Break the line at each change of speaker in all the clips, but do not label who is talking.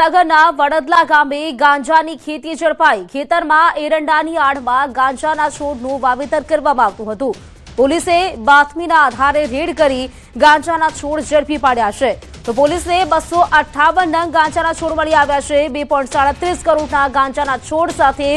મહીસાગરના વડદલા ગામે ગાંજાની ખેતી ઝડપાઈ। ખેતરમાં એરંડાની આડમાં ગાંજાના છોડનું વાવેતર કરવામાં આવતું હતું। પોલીસે બાતમીના આધારે રેડ કરી ગાંજાના છોડ ઝડપી પાડ્યા છે। તો પોલીસને 258 નંગ ગાંજાના છોડ મળી આવ્યા છે। 2.37 કરોડના ગાંજાના છોડ સાથે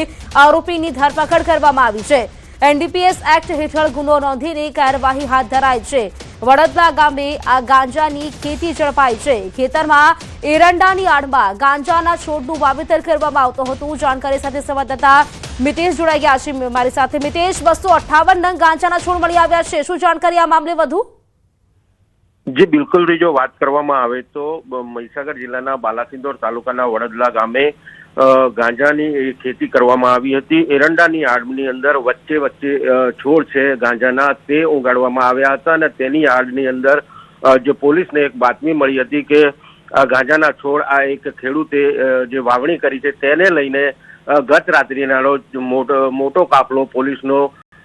આરોપીની ધરપકડ કરવામાં આવી છે। એનડીપીએસ એક્ટ હેઠળ ગુનો નોંધીને કાર્યવાહી હાથ ધરાઈ છે। વડદલા ગામે આ ગાંજાની ખેતી ઝડપાઈ છે। ખેતરમાં એરંડાની આડમાં ગાંજાના છોડનું વાવેતર કરવામાં આવતું હતું। જાણકારી સાથે સંવાદદાતા મિતેશ જોડાઈ ગયા છે મારી સાથે। મિતેશ, 258 નંગ ગાંજાના છોડ મળી આવ્યા છે, શું જાણકારી આ મામલે વધુ?
જી બિલકુલ, જો વાત કરવામાં આવે તો મહીસાગર જિલ્લાના બાલાસિનોર તાલુકાના વડદલા ગામે ગાંજાની ખેતી કરવામાં આવી હતી। એરંડાની આડની અંદર વચ્ચે છોડ છે ગાંજાના, તે ઉગાડવામાં આવ્યા હતા અને તેની આડની અંદર જે પોલીસને એક બાતમી મળી હતી કે ગાંજાના છોડ આ એક ખેડૂતે જે વાવણી કરી છે તેને લઈને ગત રાત્રિના રોજ મોટો કાફલો પોલીસનો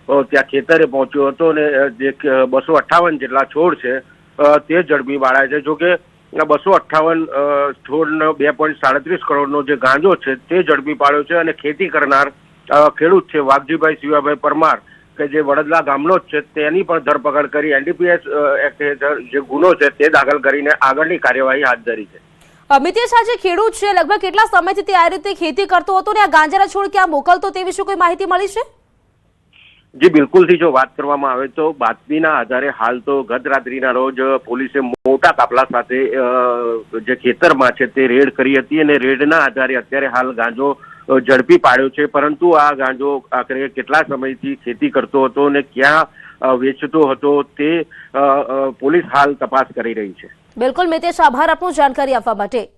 ત્યાં ખેતરે પહોંચ્યો હતો અને જે 258 જેટલા છોડ છે તે ઝડપી પાડ્યા છે। જોકે 258 છોડનો 2.37 કરોડનો જે ગાંજો છે તે ઝડપી પાડ્યો છે અને ખેતી કરનાર ખેડૂત છે વાઘજીભાઈ શિવાભાઈ પરમાર કે જે વડદલા ગામનો જ છે તેની પણ ધરપકડ કરી એનડીપીએસ એક્ટ હેઠળ જે ગુનો છે તે દાખલ કરીને આગળની કાર્યવાહી હાથ ધરી છે।
મિતેશ, આ જે ખેડૂત છે લગભગ કેટલા સમયથી તે આ રીતે ખેતી કરતો હતો ને આ ગાંજાના છોડ ક્યાં મોકલતો તે વિશે કોઈ માહિતી મળી છે?
જી બિલકુલ, જો વાત કરવામાં આવે તો બાતમીના આધારે હાલ તો ગત રાત્રિના રોજ પોલીસે મોટા કાફલા સાથે જે ખેતરમાં છે તે રેડ કરી હતી અને રેડના આધારે અત્યારે હાલ ગાંજો ઝડપી પાડ્યો છે। પરંતુ આ ગાંજો આખરે કેટલા સમયથી ખેતી કરતો હતો અને ક્યાં વેચતો હતો તે પોલીસ હાલ તપાસ કરી રહી છે।
બિલકુલ મિતેશ, આભાર આપનો જાણકારી આપવા માટે।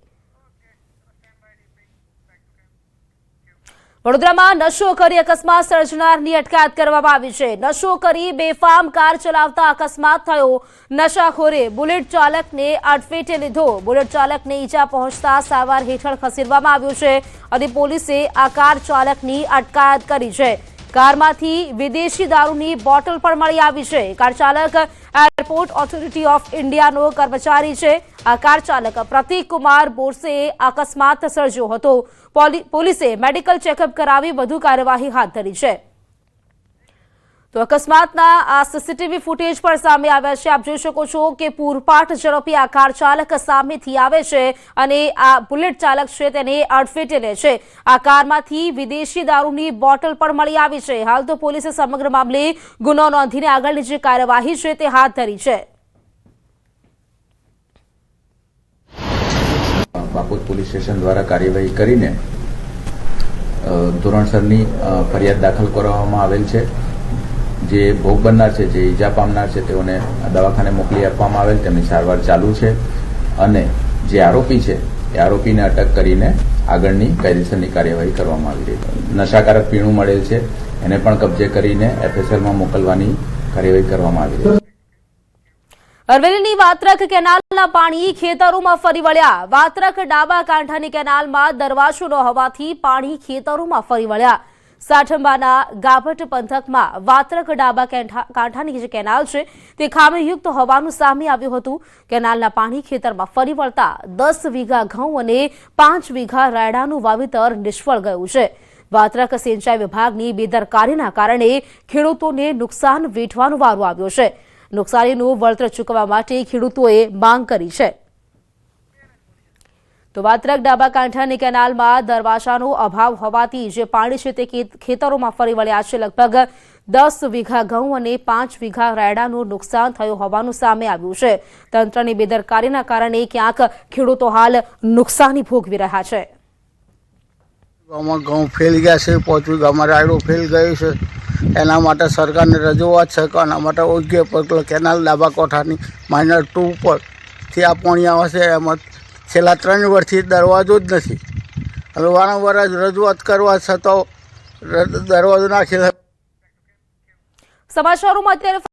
વડોદરામાં નશો કરી અકસ્માત સર્જનારની અટકાયત કરવામાં આવી છે। નશો કરી બેફામ કાર ચલાવતા અકસ્માત થયો। નશાખોરે બુલેટ ચાલકને અડફેટે લીધો। બુલેટ ચાલકને ઈજા પહોંચતા સારવાર હેઠળ ખસેડવામાં આવ્યો છે અને પોલીસે આ કાર ચાલકની અટકાયત કરી છે। કારમાંથી વિદેશી દારૂની બોટલ પણ મળી આવી છે। કાર ચાલક એરપોર્ટ ઓથોરિટી ઓફ ઇન્ડિયાનો કર્મચારી છે। આ કાર ચાલક પ્રતીક કુમાર બોરસે અકસ્માત સર્જ્યો હતો। પોલીસે મેડિકલ ચેકઅપ કરાવી વધુ કાર્યવાહી હાથ ધરી છે। તો અકસ્માતના આ સીસીટીવી ફૂટેજ પણ સામે આવ્યા છે। આપ જોઈ શકો છો કે પૂરપાટ ઝડપી આ કાર ચાલક સામેથી આવે છે અને આ બુલેટ ચાલક છે તેને અડફેટે લે છે। આ કારમાંથી વિદેશી દારૂની બોટલ પણ મળી આવી છે। હાલ તો પોલીસે સમગ્ર મામલે ગુનો નોંધીને આગળની જે કાર્યવાહી છે તે હાથ ધરી છે।
બાપોદ પોલીસ સ્ટેશન દ્વારા કાર્યવાહી કરીને ધોરણસરની ફરિયાદ દાખલ કરવામાં આવેલ છે। જે ભોગ બનનાર છે, જે ઈજા પામનાર છે તેઓને દવાખાને મોકલી આપવામાં આવેલ, તેમની સારવાર ચાલુ છે અને જે આરોપી છે એ આરોપીને અટક કરીને આગળની કાયદેસરની કાર્યવાહી કરવામાં આવી રહી છે। નશાકારક પીણું મળેલ છે એને પણ કબજે કરીને એફએસએલમાં મોકલવાની કાર્યવાહી કરવામાં આવી રહી છે।
અરવલ્લીની વાત્રક કેનાલના પાણી ખેતરોમાં ફરી વળ્યા। વાત્રક ડાબા કાંઠાની કેનાલમાં દરવાજો ન હોવાથી પાણી ખેતરોમાં ફરી વળ્યા। સાઠંબાના ગાભટ પંથકમાં વાત્રક ડાબા કાંઠાની જે કેનાલ છે તે ખામીયુક્ત હોવાનું સામે આવ્યું હતું। કેનાલના પાણી ખેતરમાં ફરી વળતા 10 વીઘા ઘઉં અને 5 વીઘા રાયડાનું વાવેતર નિષ્ફળ ગયું છે। વાત્રક સિંચાઈ વિભાગની બેદરકારીના કારણે ખેડૂતોને નુકસાન વેઠવાનો વારો આવ્યો છે। નુકસાનીનું વળતર ચૂકવવા માટે ખેડૂતોએ માંગ કરી છે। તો વાત્રક ડાબા કાંઠાની કેનાલમાં દરવાજાનો અભાવ હોવાથી જે પાણી છે તે ખેતરોમાં ફરી વળ્યા છે। લગભગ 10 વીઘા ઘઉં અને 5 વીઘા રાયડાનું નુકસાન થયું હોવાનું સામે આવ્યું છે। તંત્રની બેદરકારીના કારણે ક્યાંક ખેડૂતો હાલ નુકસાની ભોગવી રહ્યા છે।
ઘઉં ફેલ ગયા છે, 5 વીઘામાં રાયડો ફેલ ગયો છે। એના માટે સરકારને રજૂઆત છે કે આના માટે યોગ્ય કેનાલ ડાબા કોઠાની -2 ઉપરથી આ પાણી આવે છે। એમાં છેલ્લા 3 વર્ષથી દરવાજો જ નથી। હવે વારંવાર રજૂઆત કરવા છતાં દરવાજો નાખી।
સમાચારોમાં અત્યારે